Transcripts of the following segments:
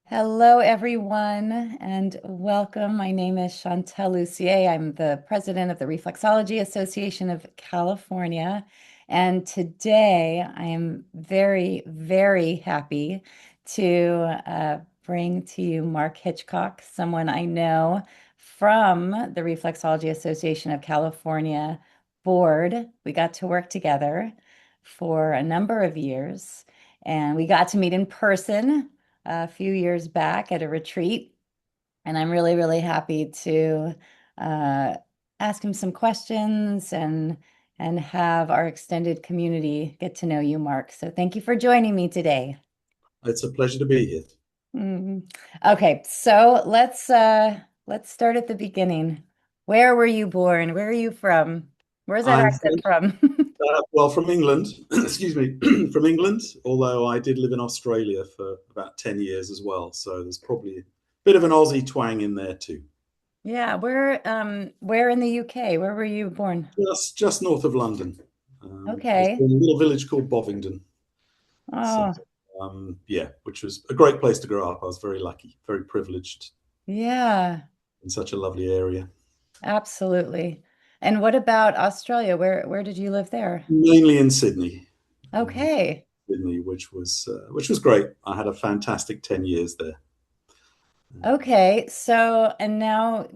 Hello, everyone, and welcome. My name is Chantal Lucier. I'm the president of the Reflexology Association of California. And today I am very, very happy to bring to you Mark Hitchcock, someone I know from the Reflexology Association of California board. We got to work together for a number of years, and we got to meet in person a few years back at a retreat. And I'm really, really happy to uh, ask him some questions and have our extended community get to know you, Mark. So thank you for joining me today. It's a pleasure to be here. Mhm. Okay, so let's start at the beginning. Where were you born? Where are you from? Where's that I'm accent from? from England, excuse me, from England, although I did live in Australia for about 10 years as well. So there's probably a bit of an Aussie twang in there too. Yeah, where in the UK? Where were you born? Just north of London. I was Okay. born in a little village called Bovingdon. So, Oh, yeah, which was a great place to grow up. I was very lucky, very privileged yeah. in such a lovely area. Absolutely. And what about Australia? Where did you live there? Mainly in Sydney. Um, Okay. Sydney, which was great. I had a fantastic 10 years there. Okay. So and now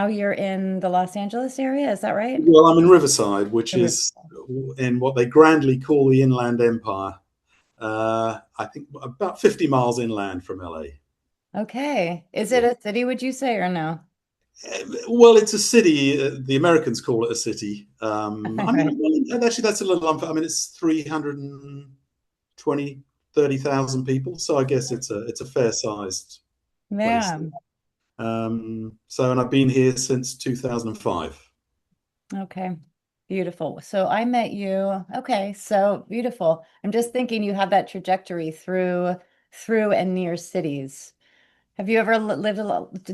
you're in the Los Angeles area, is that right? Well, I'm in Riverside, which Or is in what they grandly call the Inland Empire. I think about 50 miles inland from LA. okay. Is it Yeah. a city, would you say, or no? Well, it's a city. The Americans call it a city. I mean, Right. well, actually, that's a little unfair. I mean, it's 320, 30,000 people. So I guess it's a fair sized place. Yeah. And I've been here since 2005. Okay. Beautiful. So I met you. Okay. So beautiful. I'm just thinking you have that trajectory through and near cities. Have you ever lived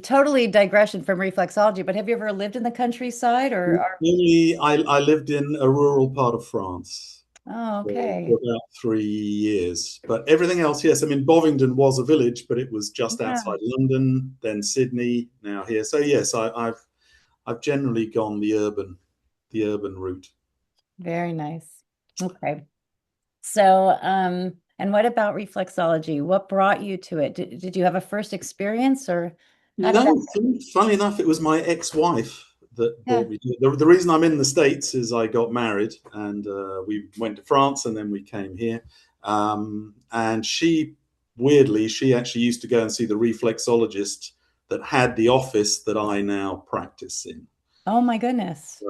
totally digression from reflexology, but have you ever lived in the countryside or Only I lived in a rural part of France oh, for okay. about 3 years. But everything else, yes. I mean, Bovingdon was a village, but it was just Yeah, outside London, then Sydney, now here. So yes, I've generally gone the urban route. very nice. Okay. So, and what about reflexology? What brought you to it? Did you have a first experience or how did that? No, funny enough, it was my ex-wife that Yeah. brought me to it. The reason I'm in the States is I got married and we went to France and then we came here. And she actually used to go and see the reflexologist that had the office that I now practice in. Oh my goodness.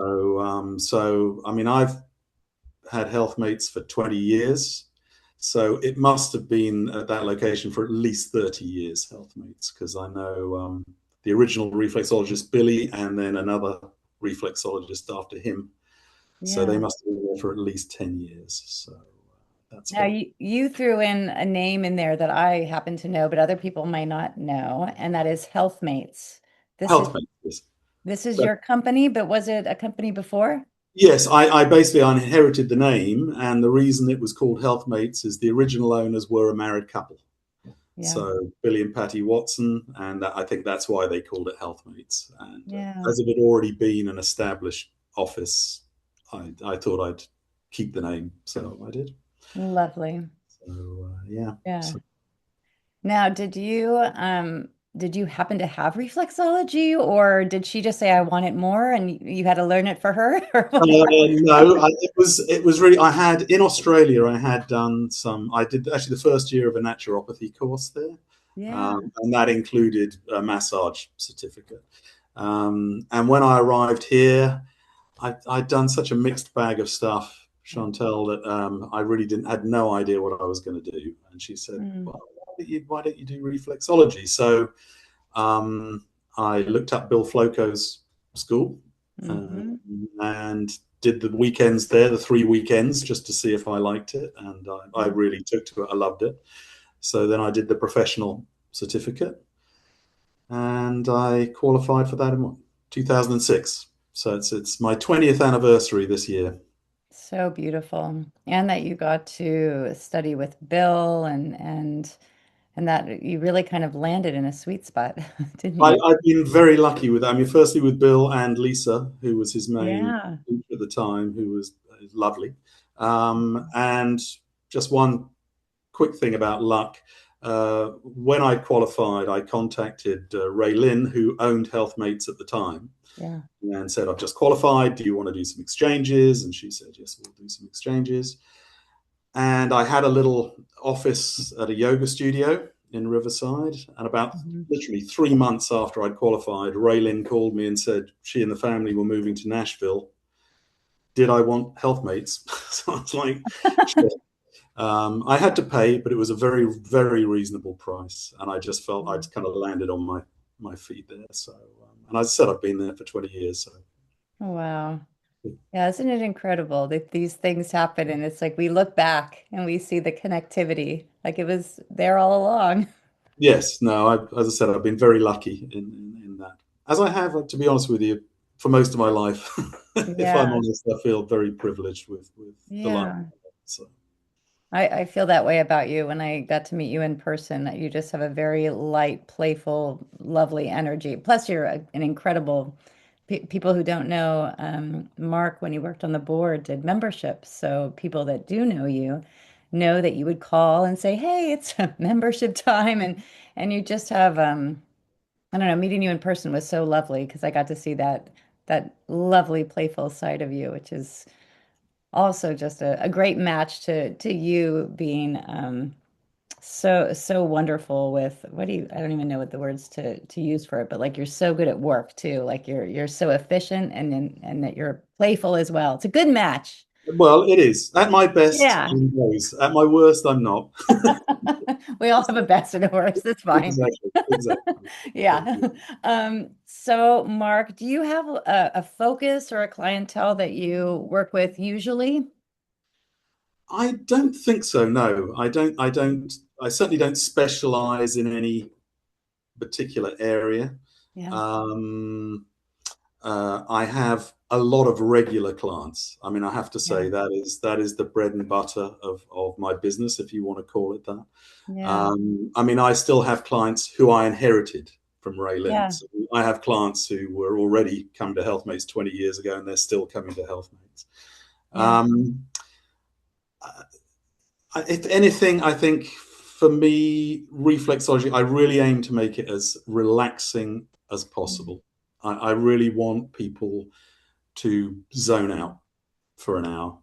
So I mean, I've had health mates for 20 years. So it must have been at that location for at least 30 years, health mates, because I know the original reflexologist, Billy, and then another reflexologist after him. So they Yeah. must have been there for at least 10 years. So that's Now what you threw in a name in there that I happen to know, but other people might not know, and that is Healthmates. This is health mates is. this is But your company, but was it a company before? yes, I basically inherited the name, and the reason it was called Health Mates is the original owners were a married couple. Yeah. So Billy and Patty Watson, and I think that's why they called it Healthmates. And Yeah. as it had already been an established office, I thought I'd keep the name, so I did. Lovely. So yeah, Yeah. so, Now, did you happen to have reflexology or did she just say I want it more and you had to learn it for her? Or no, it was really. I had in Australia. I had done some. I did actually the first year of a naturopathy course there, Yeah. and that included a massage certificate. And when I arrived here, I'd done such a mixed bag of stuff, Chantel, that I really didn't had no idea what I was going to do. And she said, Mm. "Well, why don't you do reflexology?" So um, I looked up Bill Floco's school Hmm. and did the weekends there, the 3 weekends, just to see if I liked it. And I really took to it. I loved it. So then I did the professional certificate and I qualified for that in what, 2006. So it's my 20th anniversary this year. So beautiful. And that you got to study with Bill and and that you really kind of landed in a sweet spot, didn't you? I've been very lucky with that. I mean, firstly with Bill and Lisa, who was his main Yeah. teacher at the time, who was lovely. And just one quick thing about luck. When I qualified, I contacted Ray Lynn, who owned Healthmates at the time, Yeah. and said, I've just qualified. Do you want to do some exchanges? And she said, yes, we'll do some exchanges. And I had a little office at a yoga studio in Riverside. And about Mhm. literally 3 months after I'd qualified, Raylin called me and said she and the family were moving to Nashville. Did I want Healthmates? So I was like, sure. I had to pay, but it was a very, very reasonable price. And I just felt I'd kind of landed on my feet there. So, and as I said, I've been there for 20 years. So, Oh, wow. Yeah, isn't it incredible that these things happen and it's like we look back and we see the connectivity, like it was there all along. yes, no, as I said, I've been very lucky in that. As I have, to be honest with you, for most of my life. If I'm Yeah. honest, I feel very privileged with the life. Yeah. So, I feel that way about you when I got to meet you in person, that you just have a very light, playful, lovely energy. Plus, you're an incredible people who don't know, Mark, when he worked on the board, did memberships. So people that do know that you would call and say, "Hey, it's membership time," and you just have, I don't know, meeting you in person was so lovely because I got to see that lovely, playful side of you, which is also just a great match to you being so wonderful with what do you I don't even know what the words to use for it, but like you're so good at work too. Like you're so efficient and that you're playful as well. It's a good match. well, it is. At my best, Yeah. I'm those. At my worst, I'm not. We all have a best and a worst. That's fine. Exactly, exactly. Yeah. So Mark, do you have a focus or a clientele that you work with usually? I don't think so. No, I don't. I don't. I certainly don't specialize in any particular area. Yeah. Um, I have a lot of regular clients. I mean, I have to Yeah. say that is the bread and butter of my business, if you want to call it that. Yeah. I mean, I still have clients who I inherited from Ray Lynn. Yeah. So I have clients who were already coming to Healthmates 20 years ago, and they're still coming to Healthmates. Yeah. Um, if anything, I think for me, reflexology, I really aim to make it as relaxing as possible. I really want people to zone out for an hour,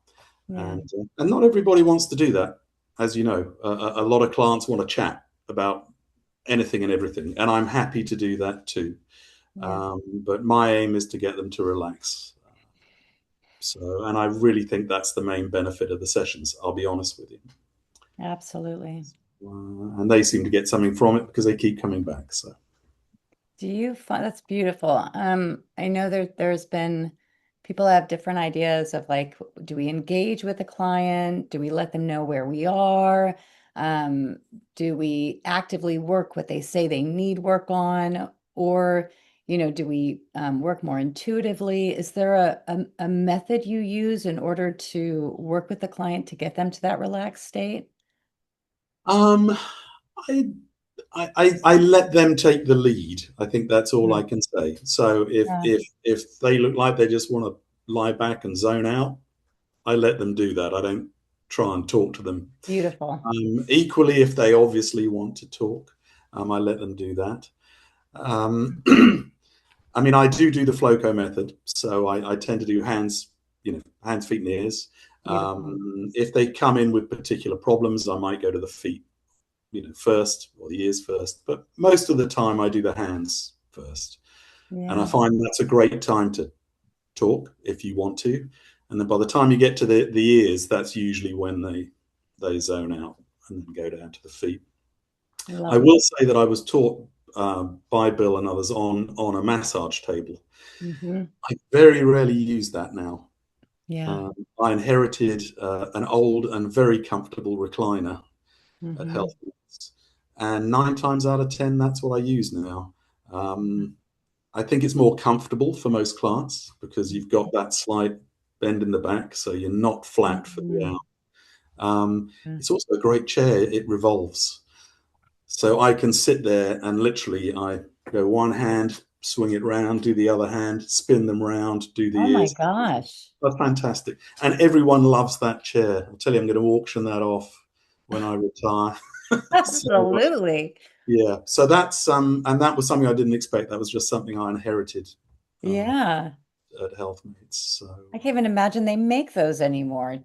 Yeah. and not everybody wants to do that, as you know. A lot of clients want to chat about anything and everything, and I'm happy to do that too. Yeah. But my aim is to get them to relax. So, and I really think that's the main benefit of the sessions. I'll be honest with you. Absolutely. And they seem to get something from it because they keep coming back. So, Do you find that's beautiful? I know there's been people have different ideas of like, do we engage with the client? Do we let them know where we are? Um, do we actively work what they say they need work on? Or, do we work more intuitively? Is there a method you use in order to work with the client to get them to that relaxed state? um, I, I let them take the lead. I think that's all I Mhm. can say. So Yeah, if they look like they just want to lie back and zone out, I let them do that. I don't try and talk to them. beautiful. Equally, if they obviously want to talk, I let them do that. Um, I mean, I do the Floco method, so I tend to do hands, hands, feet, and ears. Beautiful. If they come in with particular problems, I might go to the feet, first, or the ears first. But most of the time, I do the hands first, and I Yeah. find that's a great time to talk if you want to. And then by the time you get to the ears, that's usually when they zone out and then go down to the feet. I Lovely. will say that I was taught by Bill and others on a massage table. Hmm. I very rarely use that now. Yeah. Um, I inherited an old and very comfortable recliner at Hmm. Health, and 9 times out of 10, that's what I use now. Um, I think it's more comfortable for most clients because you've got that slight bend in the back, so you're not flat for the Hmm. hour. It's also a great chair; it revolves, So I can sit there and literally I go one hand, swing it round, do the other hand, spin them round, do the Oh my ears. gosh. That's fantastic. And everyone loves that chair. I'll tell you, I'm going to auction that off when I retire. So Absolutely. yeah, so that's and that was something I didn't expect. That was just something I inherited um, Yeah. at Healthmates. So I can't even imagine they make those anymore.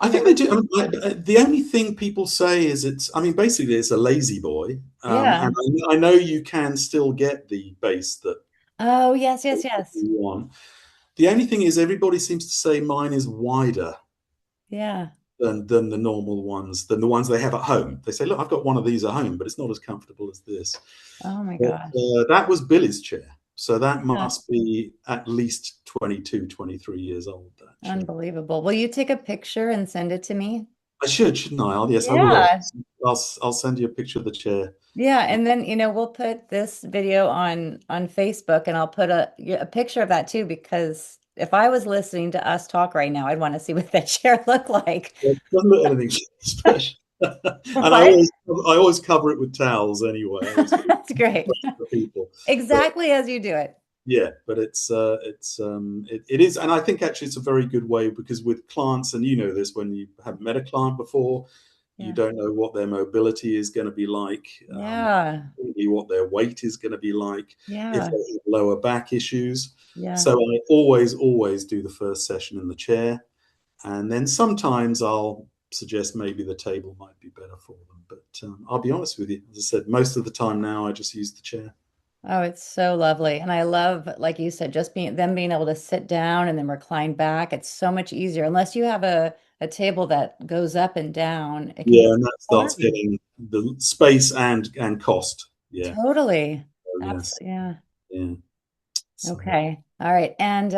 I think they do. I mean, the only thing people say is it's. I mean, basically, it's a lazy boy, Yeah. and I know you can still get the base that Oh, yes, yes, yes. you want. The only thing is, everybody seems to say mine is wider Yeah. than the normal ones, than the ones they have at home. They say, "Look, I've got one of these at home, but it's not as comfortable as this." Oh my But gosh. that was Billy's chair, so that Yeah. must be at least 22, 23 years old. That chair. Unbelievable. Will you take a picture and send it to me? I should, shouldn't I? Yes, I will. Yeah. I'll send you a picture of the chair. Yeah, and then we'll put this video on Facebook and I'll put a picture of that too because if I was listening to us talk right now, I'd want to see what that chair looked like. It doesn't look anything special. And What? I always cover it with towels anyway. I always That's great. for people. But Exactly as you do it. yeah, but it is, and I think actually it's a very good way because with clients, and you know this when you have met a client before, you Yeah. don't know what their mobility is going to be like, Yeah. what their weight is going to be like, if Yeah. they have lower back issues. Yeah. So I always do the first session in the chair, and then sometimes I'll suggest maybe the table might be better for them. But I'll be honest with you, as I said, most of the time now I just use the chair. Oh, it's so lovely. And I love, like you said, just being able to sit down and then recline back. It's so much easier. Unless you have a table that goes up and down, it can be Yeah, and that starts hard. getting the space and cost. Yeah. Totally. So yes. Absolutely. Yeah. Yeah. So Okay. All right. And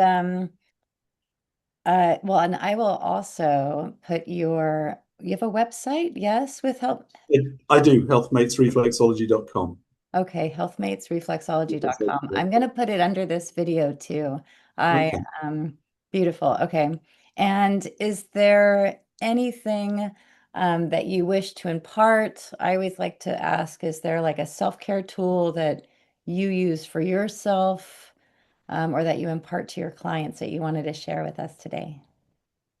well, and I will also put you have a website, yes, with help. I do healthmatesreflexology.com. Okay, healthmatesreflexology.com. I'm going to put it under this video too. I Okay. Beautiful. Okay. And is there anything that you wish to impart? I always like to ask, is there like a self-care tool that you use for yourself, or that you impart to your clients that you wanted to share with us today?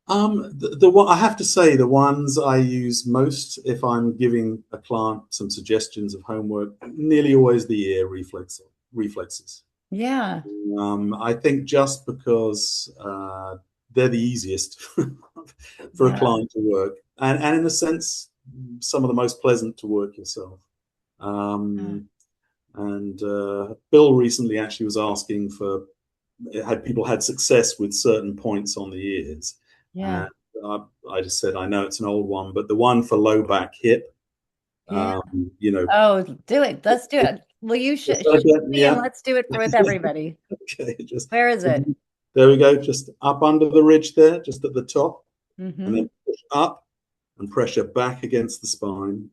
The one I have to say, the ones I use most if I'm giving a client some suggestions of homework, nearly always the ear reflexes. Yeah. I think just because they're the easiest for a Yeah. client to work, and in a sense, some of the most pleasant to work yourself. Yeah. Um, and Bill recently actually was asking for had people had success with certain points on the ears, Yeah. and I just said I know it's an old one, but the one for low back hip, Yeah. you know, Oh, do it. Let's do it. Will you shoot me and yeah, let's do it for with everybody. okay, just Where is it? there we go, just up under the ridge there, just at the top, and Mm-hmm. then push up and pressure back against the spine.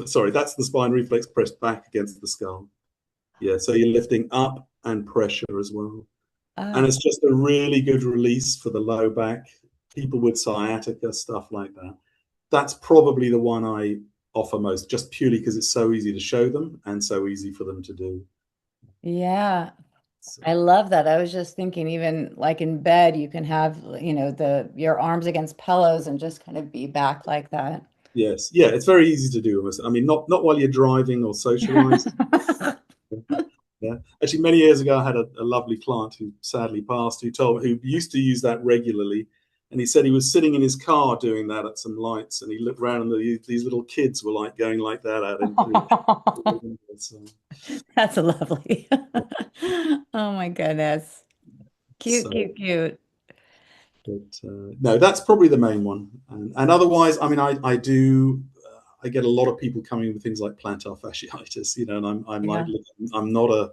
Sorry, that's the spine reflex pressed back against the skull. Yeah, so you're lifting up and pressure as well. And Oh, it's just a really good release for the low back, people with sciatica, stuff like that. That's probably the one I offer most, just purely because it's so easy to show them and so easy for them to do. yeah. So, I love that. I was just thinking, even like in bed, you can have, the your arms against pillows and just kind of be back like that. yes, yeah, it's very easy to do. I mean, not while you're driving or socializing. Yeah, actually, many years ago, I had a lovely client who sadly passed, who used to use that regularly, and he said he was sitting in his car doing that at some lights, and he looked around, and these little kids were like going like that out into the window. So, That's lovely. Oh my goodness. Cute, so cute, cute. but no, that's probably the main one. And otherwise, I mean, I do. I get a lot of people coming with things like plantar fasciitis, and I'm like, Yeah. look, I'm not a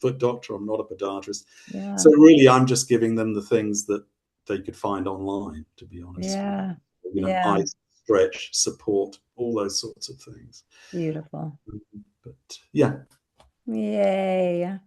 foot doctor, I'm not a podiatrist, Yeah. so really, I'm just giving them the things that they could find online. To be honest with Yeah. you, Yeah. ice, stretch, support, all those sorts of things. Beautiful. But yeah, Yay.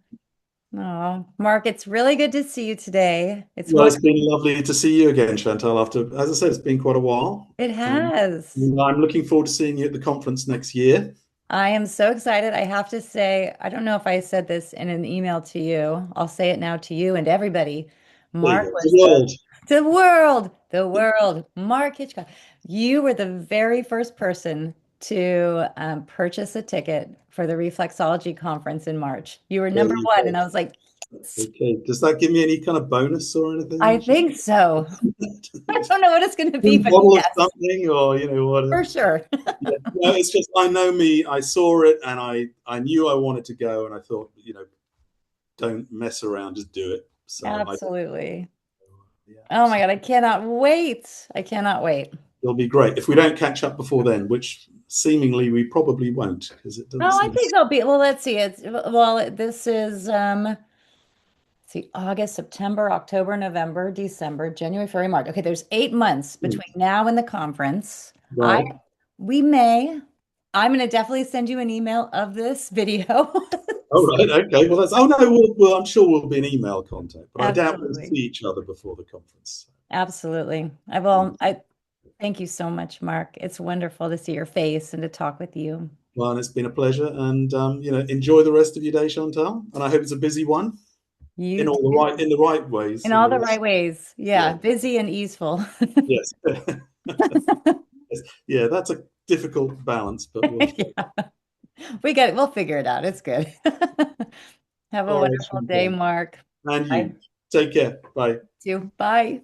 Oh, Mark, it's really good to see you today. It's well, it's wonderful. been lovely to see you again, Chantal. After, as I said, it's been quite a while. It has. I'm looking forward to seeing you at the conference next year. I am so excited. I have to say, I don't know if I said this in an email to you. I'll say it now to you and everybody. There you Mark go. was The world. the world, Mark Hitchcock. You were the very first person to purchase a ticket for the Reflexology conference in March. You were There number you one, go. and I was like, Okay. Does that give me any kind of bonus or I anything? think so. I don't know what it's going to be, New but bottle of yes, something, or what? for sure. Yeah. No, it's just I know me. I saw it, and I knew I wanted to go, and I thought, don't mess around, just do it. So I, Absolutely. yeah, Oh my so God, I cannot wait. I cannot wait. it'll be great if we don't catch up before then, which seemingly we probably won't because it doesn't Oh, I seem. think they'll be, well, let's see. This is let's see, August, September, October, November, December, January, February, March. Okay, there's 8 months between now and the conference. I Right. we may, I'm gonna definitely send you an email of this video. Oh, right. Okay. Well, that's. Oh no. I'm sure we'll be in email contact, but I doubt we'll see Absolutely. each other before the conference. Absolutely. I thank you so much, Mark. It's wonderful to see your face and to talk with you. Well, it's been a pleasure, and enjoy the rest of your day, Chantal. And I hope it's a busy one You in all the too. right ways. In In all the the right. right ways. Yeah. Yeah, busy and easable. Yes. Yeah. That's a difficult balance, but we'll. Yeah. We get it. We'll figure it out. It's good. Have a All right, wonderful day, Chantal. Mark. And Bye. you take care. Bye. You. Bye.